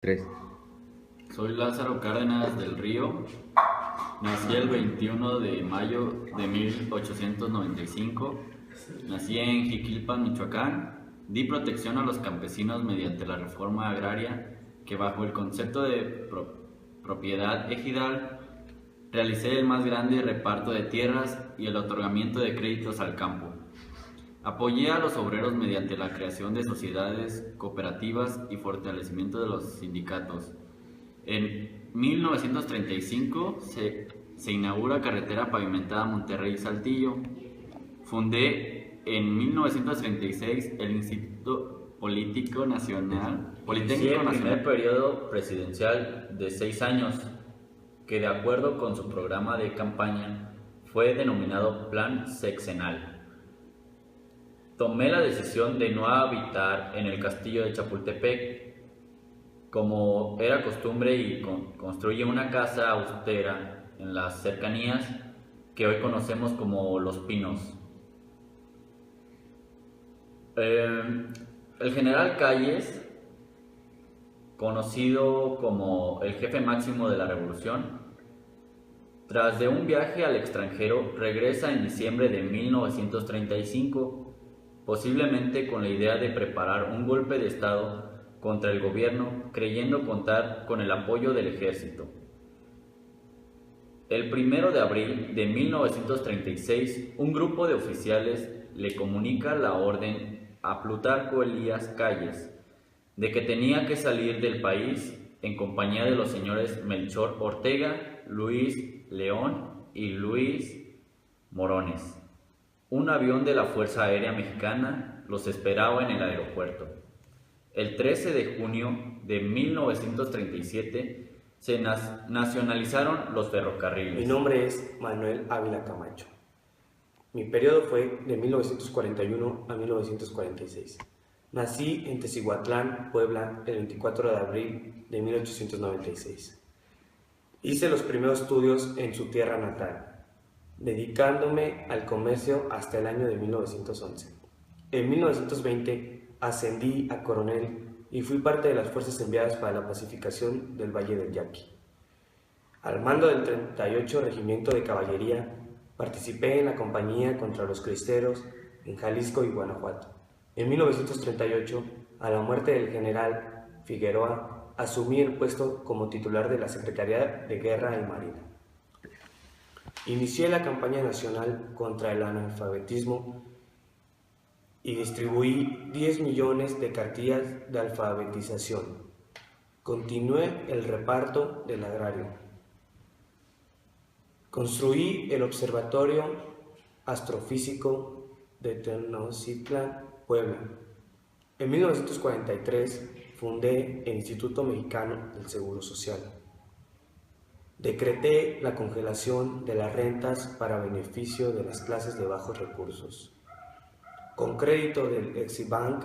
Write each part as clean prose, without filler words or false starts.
Tres. Soy Lázaro Cárdenas del Río. Nací el 21 de mayo de 1895. Nací en Jiquilpan, Michoacán. Di protección a los campesinos mediante la reforma agraria que, bajo el concepto de propiedad ejidal, realicé el más grande reparto de tierras y el otorgamiento de créditos al campo. Apoyé a los obreros mediante la creación de sociedades cooperativas y fortalecimiento de los sindicatos. En 1935 se inaugura carretera pavimentada Monterrey-Saltillo. Fundé en 1936 el Instituto Politécnico Nacional. Inició el primer periodo presidencial de 6 años, que de acuerdo con su programa de campaña fue denominado Plan Sexenal. Tomé la decisión de no habitar en el castillo de Chapultepec, como era costumbre, y construí una casa austera en las cercanías que hoy conocemos como Los Pinos. El general Calles, conocido como el jefe máximo de la revolución, tras de un viaje al extranjero, regresa en diciembre de 1935, posiblemente con la idea de preparar un golpe de estado contra el gobierno, creyendo contar con el apoyo del ejército. El 1 de abril de 1936, un grupo de oficiales le comunica la orden a Plutarco Elías Calles de que tenía que salir del país en compañía de los señores Melchor Ortega, Luis León y Luis Morones. Un avión de la Fuerza Aérea Mexicana los esperaba en el aeropuerto. El 13 de junio de 1937 se nacionalizaron los ferrocarriles. Mi nombre es Manuel Ávila Camacho. Mi periodo fue de 1941 a 1946. Nací en Tecihuatlán, Puebla, el 24 de abril de 1896. Hice los primeros estudios en su tierra natal, dedicándome al comercio hasta el año de 1911. En 1920 ascendí a coronel y fui parte de las fuerzas enviadas para la pacificación del Valle del Yaqui. Al mando del 38 Regimiento de Caballería, participé en la campaña contra los cristeros en Jalisco y Guanajuato. En 1938, a la muerte del general Figueroa, asumí el puesto como titular de la Secretaría de Guerra y Marina. Inicié la campaña nacional contra el analfabetismo y distribuí 10 millones de cartillas de alfabetización. Continué el reparto del agrario. Construí el Observatorio Astrofísico de Tenochtitlan, Puebla. En 1943 fundé el Instituto Mexicano del Seguro Social. Decreté la congelación de las rentas para beneficio de las clases de bajos recursos. Con crédito del Eximbank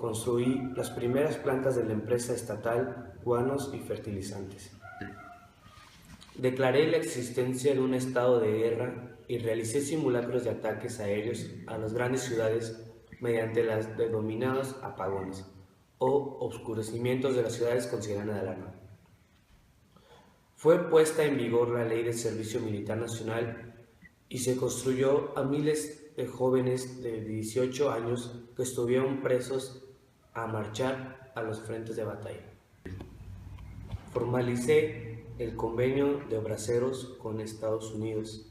construí las primeras plantas de la empresa estatal Guanos y Fertilizantes. Declaré la existencia de un estado de guerra y realicé simulacros de ataques aéreos a las grandes ciudades mediante las denominados apagones o oscurecimientos de las ciudades con sirena de alarma. Fue puesta en vigor la Ley de Servicio Militar Nacional y se construyó a miles de jóvenes de 18 años que estuvieron presos a marchar a los frentes de batalla. Formalicé el convenio de braceros con Estados Unidos.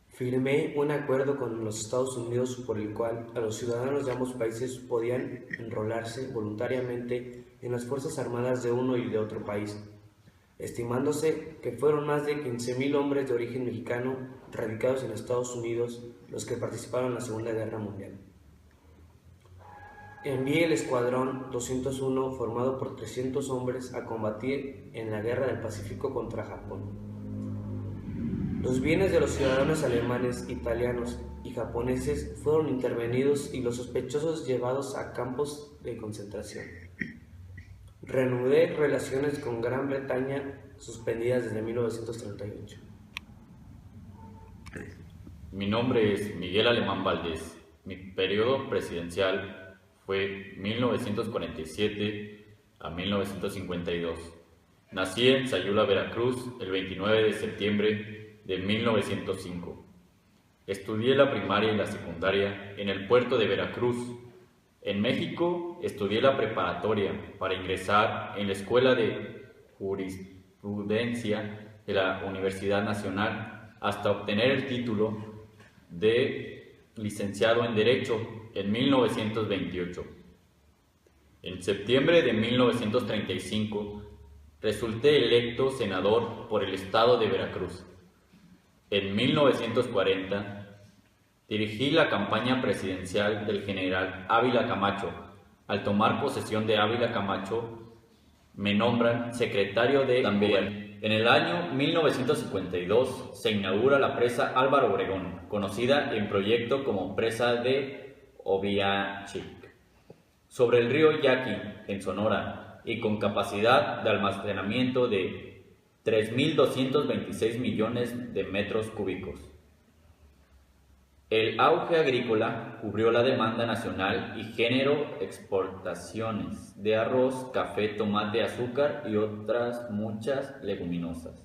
Firmé un acuerdo con los Estados Unidos por el cual a los ciudadanos de ambos países podían enrolarse voluntariamente en las Fuerzas Armadas de uno y de otro país, estimándose que fueron más de 15,000 hombres de origen mexicano radicados en Estados Unidos los que participaron en la Segunda Guerra Mundial. Envié el Escuadrón 201 formado por 300 hombres a combatir en la Guerra del Pacífico contra Japón. Los bienes de los ciudadanos alemanes, italianos y japoneses fueron intervenidos y los sospechosos llevados a campos de concentración. Reanudé relaciones con Gran Bretaña suspendidas desde 1938. Mi nombre es Miguel Alemán Valdés. Mi periodo presidencial fue 1947 a 1952. Nací en Sayula, Veracruz, el 29 de septiembre de 1905. Estudié la primaria y la secundaria en el puerto de Veracruz. En México estudié la preparatoria para ingresar en la Escuela de Jurisprudencia de la Universidad Nacional hasta obtener el título de licenciado en Derecho en 1928. En septiembre de 1935 resulté electo senador por el estado de Veracruz. En 1940 dirigí la campaña presidencial del general Ávila Camacho. Al tomar posesión de Ávila Camacho, me nombran secretario de gobierno. En el año 1952 se inaugura la presa Álvaro Obregón, conocida en proyecto como presa de Oviachic, sobre el río Yaqui, en Sonora, y con capacidad de almacenamiento de 3.226 millones de metros cúbicos. El auge agrícola cubrió la demanda nacional y generó exportaciones de arroz, café, tomate, azúcar y otras muchas leguminosas.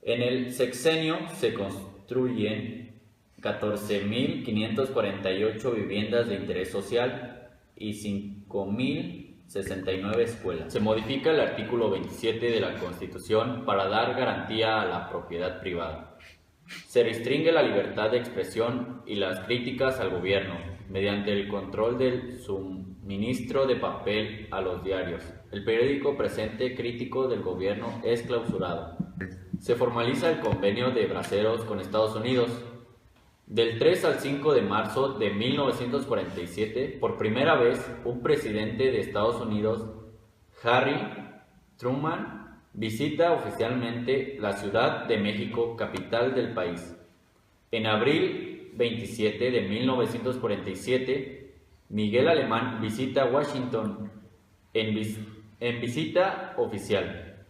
En el sexenio se construyen 14.548 viviendas de interés social y 5.069 escuelas. Se modifica el artículo 27 de la Constitución para dar garantía a la propiedad privada. Se restringe la libertad de expresión y las críticas al gobierno mediante el control del suministro de papel a los diarios. El periódico Presente crítico del gobierno es clausurado. Se formaliza el convenio de braceros con Estados Unidos. Del 3 al 5 de marzo de 1947, por primera vez, un presidente de Estados Unidos, Harry Truman, visita oficialmente la Ciudad de México, capital del país. En abril 27 de 1947, Miguel Alemán visita Washington en visita oficial.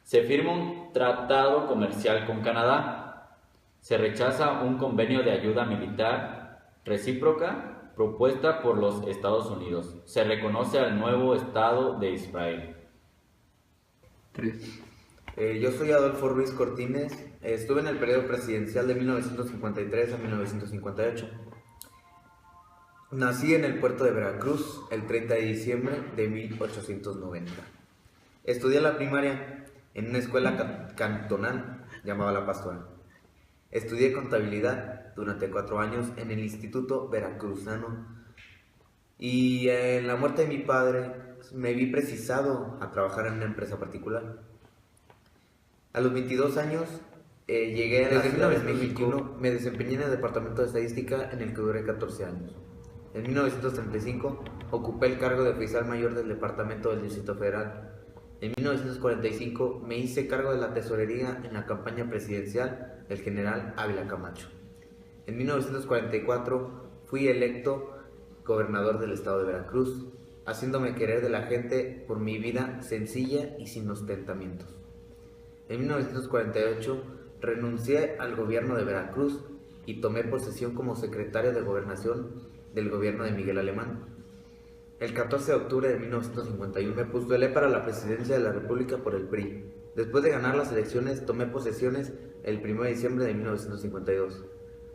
Se firma un tratado comercial con Canadá. Se rechaza un convenio de ayuda militar recíproca propuesta por los Estados Unidos. Se reconoce al nuevo Estado de Israel. Yo soy Adolfo Ruiz Cortines, estuve en el periodo presidencial de 1953 a 1958. Nací en el puerto de Veracruz el 30 de diciembre de 1890. Estudié la primaria en una escuela cantonal llamada La Pastora. Estudié contabilidad durante 4 años en el Instituto Veracruzano y en la muerte de mi padre me vi precisado a trabajar en una empresa particular. A los 22 años llegué a la Ciudad de México. Me desempeñé en el Departamento de Estadística, en el que duré 14 años. En 1935 ocupé el cargo de oficial mayor del Departamento del Distrito Federal. En 1945 me hice cargo de la tesorería en la campaña presidencial del general Ávila Camacho. En 1944 fui electo gobernador del estado de Veracruz, haciéndome querer de la gente por mi vida sencilla y sin ostentamientos. En 1948 renuncié al gobierno de Veracruz y tomé posesión como secretario de Gobernación del gobierno de Miguel Alemán. El 14 de octubre de 1951 me postulé para la presidencia de la República por el PRI. Después de ganar las elecciones, tomé posesiones el 1 de diciembre de 1952.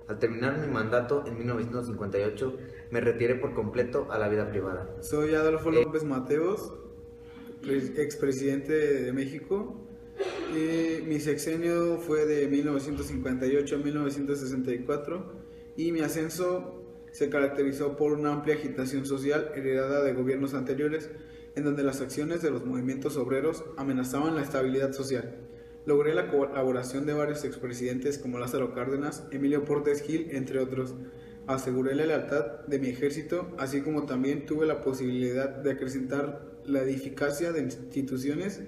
Al terminar mi mandato en 1958, me retiré por completo a la vida privada. Soy Adolfo López Mateos, expresidente de México. Mi sexenio fue de 1958 a 1964 y mi ascenso se caracterizó por una amplia agitación social heredada de gobiernos anteriores, en donde las acciones de los movimientos obreros amenazaban la estabilidad social. Logré la colaboración de varios expresidentes como Lázaro Cárdenas, Emilio Portes Gil, entre otros. Aseguré la lealtad de mi ejército, así como también tuve la posibilidad de acrecentar la eficacia de instituciones.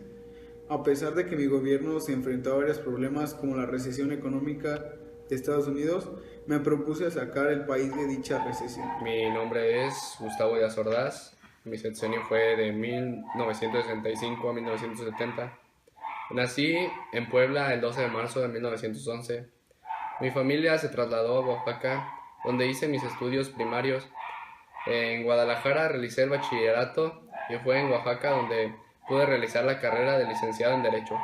A pesar de que mi gobierno se enfrentó a varios problemas como la recesión económica de Estados Unidos, me propuse sacar el país de dicha recesión. Mi nombre es Gustavo Díaz Ordaz, mi sexenio fue de 1965 a 1970. Nací en Puebla el 12 de marzo de 1911. Mi familia se trasladó a Oaxaca, donde hice mis estudios primarios. En Guadalajara realicé el bachillerato y fue en Oaxaca donde pude realizar la carrera de licenciado en Derecho.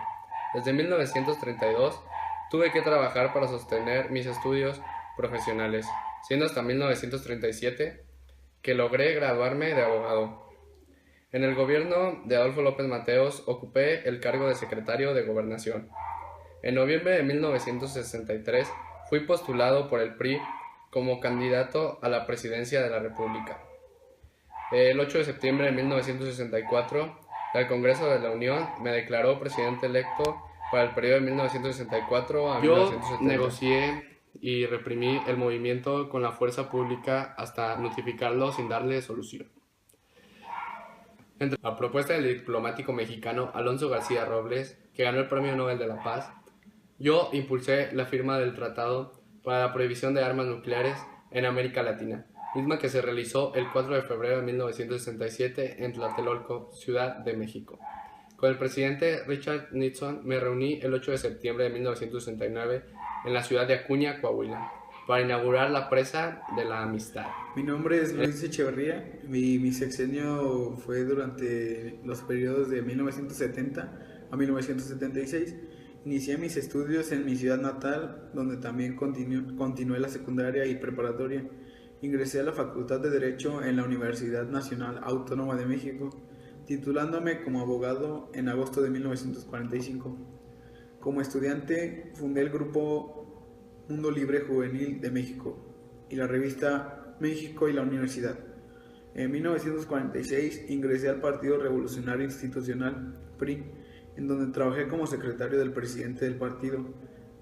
Desde 1932 tuve que trabajar para sostener mis estudios profesionales, siendo hasta 1937 que logré graduarme de abogado. En el gobierno de Adolfo López Mateos ocupé el cargo de secretario de Gobernación. En noviembre de 1963 fui postulado por el PRI como candidato a la presidencia de la República. El 8 de septiembre de 1964, el Congreso de la Unión me declaró presidente electo para el periodo de 1964 a 1970. Yo negocié y reprimí el movimiento con la fuerza pública hasta notificarlo sin darle solución. A propuesta del diplomático mexicano Alonso García Robles, que ganó el Premio Nobel de la Paz, yo impulsé la firma del Tratado para la Prohibición de Armas Nucleares en América Latina, misma que se realizó el 4 de febrero de 1967 en Tlatelolco, Ciudad de México. Con el presidente Richard Nixon me reuní el 8 de septiembre de 1969 en la ciudad de Acuña, Coahuila, para inaugurar la presa de la Amistad. Mi nombre es Luis Echeverría. Mi sexenio fue durante los periodos de 1970 a 1976. Inicié mis estudios en mi ciudad natal, donde también continué la secundaria y preparatoria. Ingresé a la Facultad de Derecho en la Universidad Nacional Autónoma de México, titulándome como abogado en agosto de 1945. Como estudiante fundé el grupo Mundo Libre Juvenil de México y la revista México y la Universidad. En 1946 ingresé al Partido Revolucionario Institucional, PRI, en donde trabajé como secretario del presidente del partido,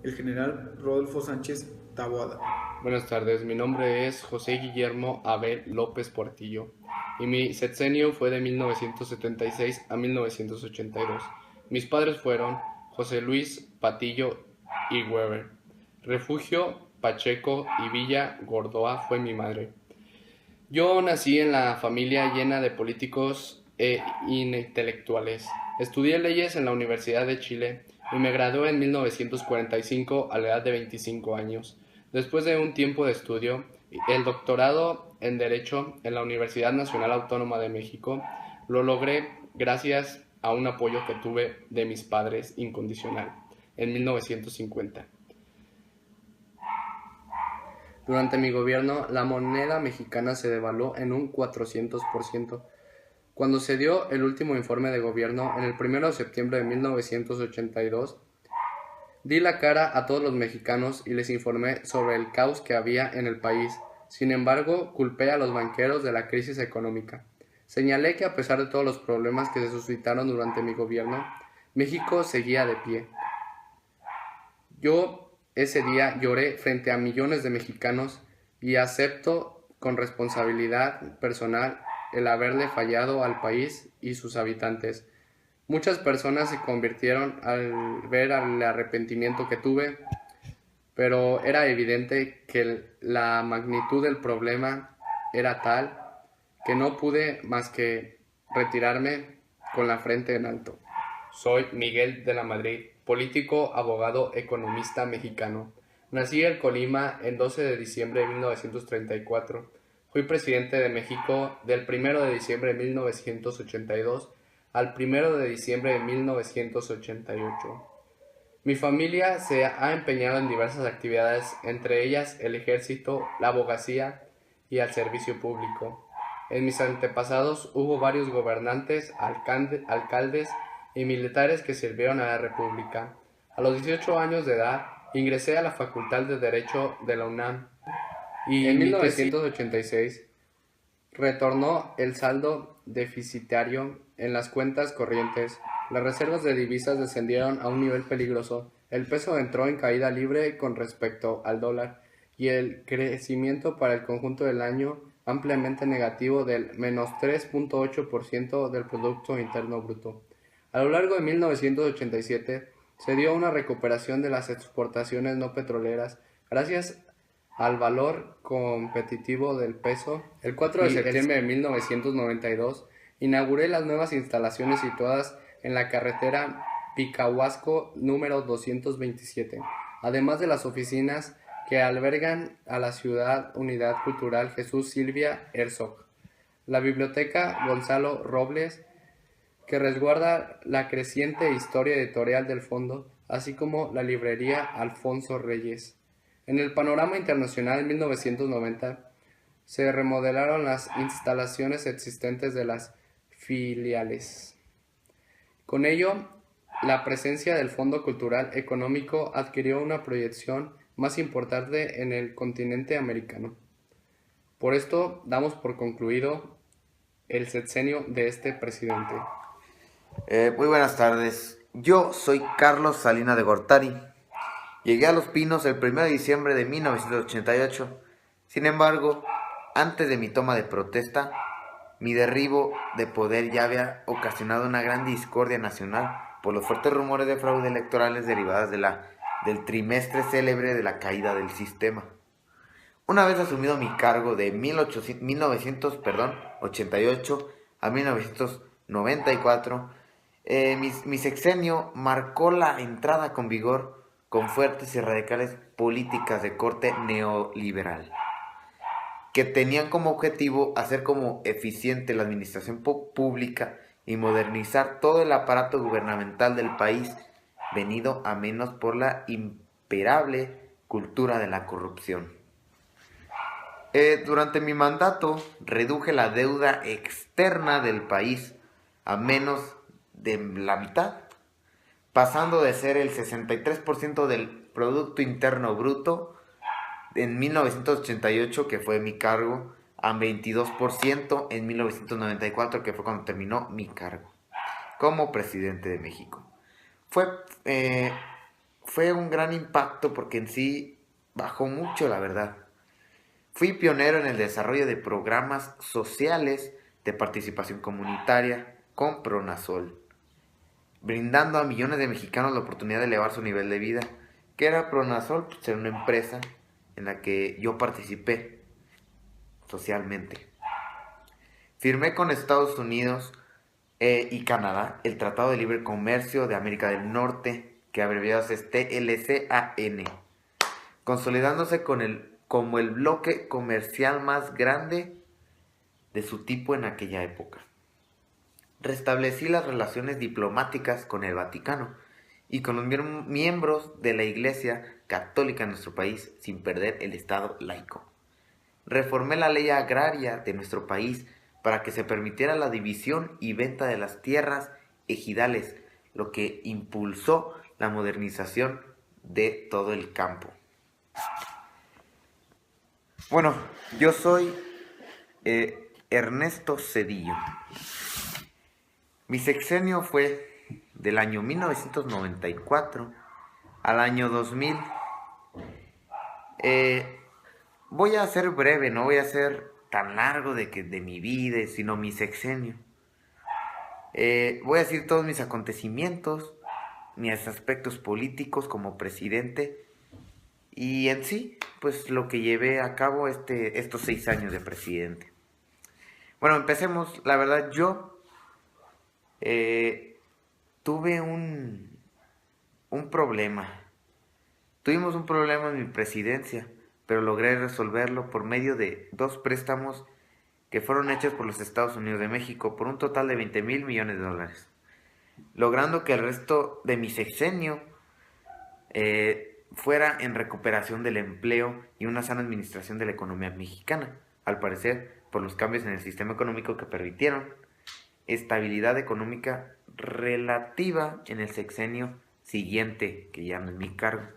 el general Rodolfo Sánchez Taboada. Buenas tardes, mi nombre es José Guillermo Abel López Portillo y mi sexenio fue de 1976 a 1982. Mis padres fueron José Luis Patillo y Weber. Refugio Pacheco y Villa Gordoa fue mi madre. Yo nací en la familia llena de políticos e intelectuales. Estudié leyes en la Universidad de Chile y me gradué en 1945 a la edad de 25 años. Después de un tiempo de estudio, el doctorado en Derecho en la Universidad Nacional Autónoma de México lo logré gracias a un apoyo que tuve de mis padres incondicional en 1950. Durante mi gobierno, la moneda mexicana se devaluó en un 400%. Cuando se dio el último informe de gobierno, en el 1 de septiembre de 1982, di la cara a todos los mexicanos y les informé sobre el caos que había en el país. Sin embargo, culpé a los banqueros de la crisis económica. Señalé que a pesar de todos los problemas que se suscitaron durante mi gobierno, México seguía de pie. Yo ese día lloré frente a millones de mexicanos y acepto con responsabilidad personal el haberle fallado al país y sus habitantes. Muchas personas se convirtieron al ver el arrepentimiento que tuve, pero era evidente que la magnitud del problema era tal que no pude más que retirarme con la frente en alto. Soy Miguel de la Madrid, político, abogado, economista mexicano. Nací en Colima el 12 de diciembre de 1934. Fui presidente de México del 1 de diciembre de 1982 al 1 de diciembre de 1988. Mi familia se ha empeñado en diversas actividades, entre ellas el ejército, la abogacía y el servicio público. En mis antepasados hubo varios gobernantes, alcaldes y militares que sirvieron a la República. A los 18 años de edad ingresé a la Facultad de Derecho de la UNAM y en 1986 retornó el saldo deficitario en las cuentas corrientes. Las reservas de divisas descendieron a un nivel peligroso. El peso entró en caída libre con respecto al dólar y el crecimiento para el conjunto del año ampliamente negativo del menos 3.8% del Producto Interno Bruto. A lo largo de 1987 se dio una recuperación de las exportaciones no petroleras gracias al valor competitivo del peso. El 4 de septiembre de 1992 inauguré las nuevas instalaciones situadas en la carretera Picahuasco número 227, además de las oficinas que albergan a la Ciudad Unidad Cultural Jesús Silvia Herzog. la Biblioteca Gonzalo Robles, que resguarda la creciente historia editorial del fondo, así como la librería Alfonso Reyes. En el panorama internacional, en 1990, se remodelaron las instalaciones existentes de las filiales. Con ello, la presencia del Fondo Cultural Económico adquirió una proyección más importante en el continente americano. Por esto, damos por concluido el sexenio de este presidente. Muy buenas tardes. Yo soy Carlos Salinas de Gortari. Llegué a Los Pinos el 1 de diciembre de 1988. Sin embargo, antes de mi toma de protesta, mi derribo de poder ya había ocasionado una gran discordia nacional por los fuertes rumores de fraude electorales derivadas del trimestre célebre de la caída del sistema. Una vez asumido mi cargo de 1988 a 1994, mi sexenio marcó la entrada con vigor con fuertes y radicales políticas de corte neoliberal, que tenían como objetivo hacer como eficiente la administración pública y modernizar todo el aparato gubernamental del país, venido a menos por la imperable cultura de la corrupción. Durante mi mandato reduje la deuda externa del país a menos de la mitad, pasando de ser el 63% del Producto Interno Bruto en 1988, que fue mi cargo, a 22% en 1994, que fue cuando terminó mi cargo como presidente de México. Fue un gran impacto porque en sí bajó mucho, la verdad. Fui pionero en el desarrollo de programas sociales de participación comunitaria con Pronasol, brindando a millones de mexicanos la oportunidad de elevar su nivel de vida. ¿Qué era Pronasol? Pues era una empresa en la que yo participé socialmente. Firmé con Estados Unidos y Canadá el Tratado de Libre Comercio de América del Norte, que abreviado es TLCAN, consolidándose como el bloque comercial más grande de su tipo en aquella época. Restablecí las relaciones diplomáticas con el Vaticano y con los miembros de la Iglesia Católica en nuestro país, sin perder el Estado laico. Reformé la ley agraria de nuestro país para que se permitiera la división y venta de las tierras ejidales, lo que impulsó la modernización de todo el campo. Bueno, yo soy Ernesto Zedillo. Mi sexenio fue del año 1994 al año 2000. Voy a ser breve, no voy a ser tan largo de mi vida, sino mi sexenio. Voy a decir todos mis acontecimientos, mis aspectos políticos como presidente y en sí, pues lo que llevé a cabo estos 6 años de presidente. Bueno, empecemos. La verdad, yo tuve un problema. Tuvimos un problema en mi presidencia, pero logré resolverlo por medio de 2 préstamos que fueron hechos por los Estados Unidos de México por un total de $20,000 millones, logrando que el resto de mi sexenio fuera en recuperación del empleo y una sana administración de la economía mexicana, al parecer por los cambios en el sistema económico que permitieron estabilidad económica relativa en el sexenio siguiente, que ya no es mi cargo.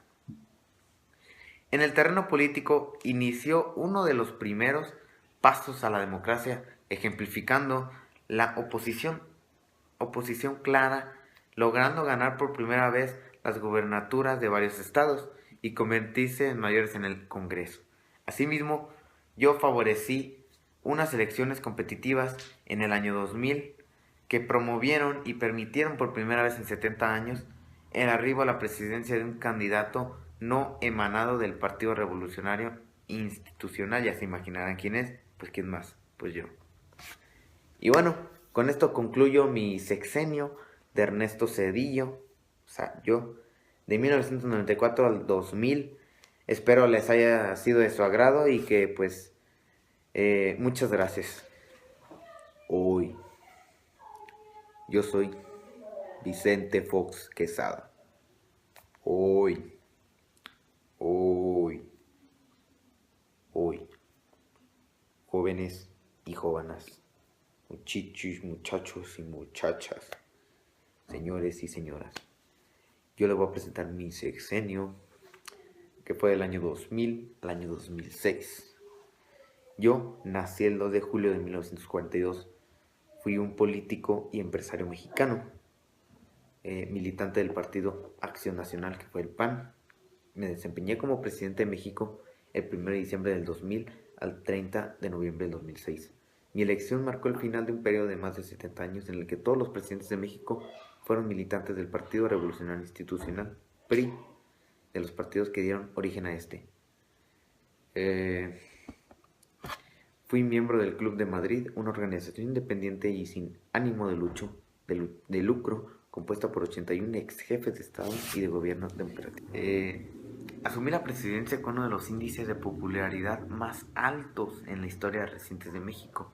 En el terreno político inició uno de los primeros pasos a la democracia, ejemplificando la oposición clara, logrando ganar por primera vez las gubernaturas de varios estados y convertirse en mayores en el Congreso. Asimismo, yo favorecí unas elecciones competitivas en el año 2000 que promovieron y permitieron por primera vez en 70 años el arribo a la presidencia de un candidato no emanado del Partido Revolucionario Institucional. Ya se imaginarán quién es. Pues quién más, pues yo. Y bueno, con esto concluyo mi sexenio de Ernesto Zedillo, o sea, yo, de 1994 al 2000. Espero les haya sido de su agrado y que pues muchas gracias. Yo soy Vicente Fox Quesada. Hoy, hoy, hoy, jóvenes y jóvenes, muchichis, muchachos y muchachas, señores y señoras, yo les voy a presentar mi sexenio, que fue del año 2000 al año 2006. Yo nací el 2 de julio de 1942. Fui un político y empresario mexicano, militante del Partido Acción Nacional, que fue el PAN. Me desempeñé como presidente de México el 1 de diciembre del 2000 al 30 de noviembre del 2006. Mi elección marcó el final de un periodo de más de 70 años en el que todos los presidentes de México fueron militantes del Partido Revolucionario Institucional, PRI, de los partidos que dieron origen a este. Fui miembro del Club de Madrid, una organización independiente y sin ánimo de lucro, compuesta por 81 ex jefes de Estado y de gobierno democrático. Asumí la presidencia con uno de los índices de popularidad más altos en la historia reciente de México.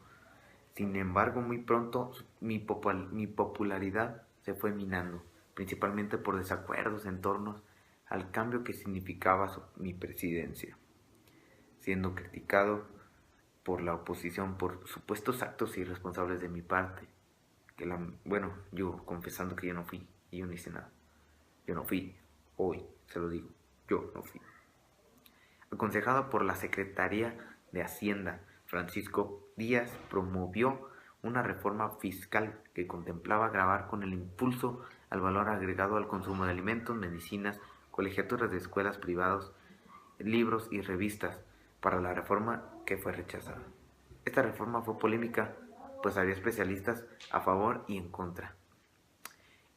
Sin embargo, muy pronto mi popularidad se fue minando, principalmente por desacuerdos en torno al cambio que significaba mi presidencia, siendo criticado por la oposición por supuestos actos irresponsables de mi parte. Yo confesando que yo no fui y yo no hice nada. Yo no fui, hoy se lo digo, yo no fui. Aconsejado por la Secretaría de Hacienda, Francisco Díaz promovió una reforma fiscal que contemplaba gravar con el impulso al valor agregado al consumo de alimentos, medicinas, colegiaturas de escuelas privadas, libros y revistas, para la reforma que fue rechazada. Esta reforma fue polémica, pues había especialistas a favor y en contra.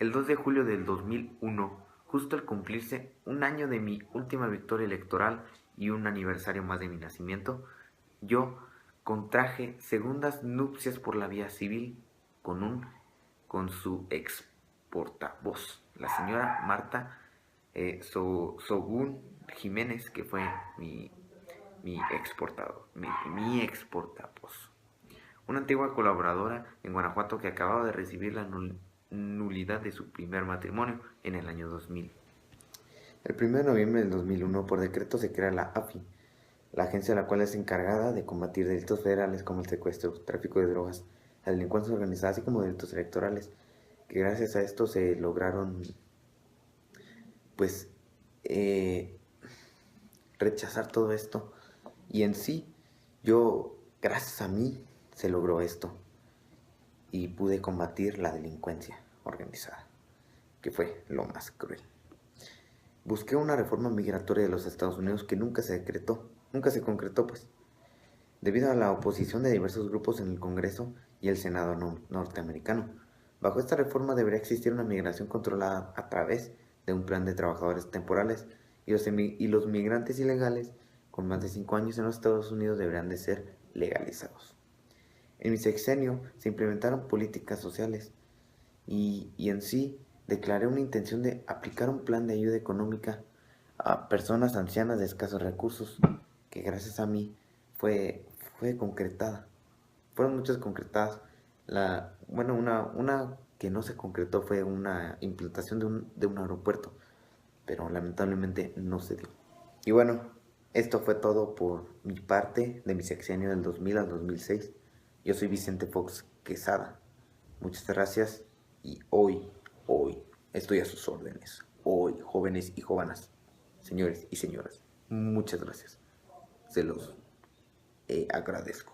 El 2 de julio del 2001, justo al cumplirse un año de mi última victoria electoral y un aniversario más de mi nacimiento, yo contraje segundas nupcias por la vía civil con su ex portavoz, la señora Marta Sogún Jiménez, que fue mi ex portavoz, una antigua colaboradora en Guanajuato que acababa de recibir la nulidad de su primer matrimonio en el año 2000. El 1 de noviembre del 2001, por decreto, se crea la AFI, la agencia la cual es encargada de combatir delitos federales como el secuestro, tráfico de drogas, la delincuencia organizada, así como delitos electorales, que gracias a esto se lograron rechazar todo esto. Y en sí, gracias a mí, se logró esto. Y pude combatir la delincuencia organizada, que fue lo más cruel. Busqué una reforma migratoria de los Estados Unidos que nunca se concretó, pues, debido a la oposición de diversos grupos en el Congreso y el Senado norteamericano. Bajo esta reforma debería existir una migración controlada a través de un plan de trabajadores temporales y los migrantes ilegales con más de 5 años en los Estados Unidos deberán de ser legalizados. En mi sexenio se implementaron políticas sociales y en sí declaré una intención de aplicar un plan de ayuda económica a personas ancianas de escasos recursos, que gracias a mí fue concretada. Fueron muchas concretadas. Una que no se concretó fue una implantación de un aeropuerto, pero lamentablemente no se dio. Y bueno, esto fue todo por mi parte de mi sexenio del 2000 al 2006. Yo soy Vicente Fox Quesada. Muchas gracias y hoy estoy a sus órdenes. Hoy, jóvenes y jóvenes, señores y señoras, muchas gracias. Se los agradezco.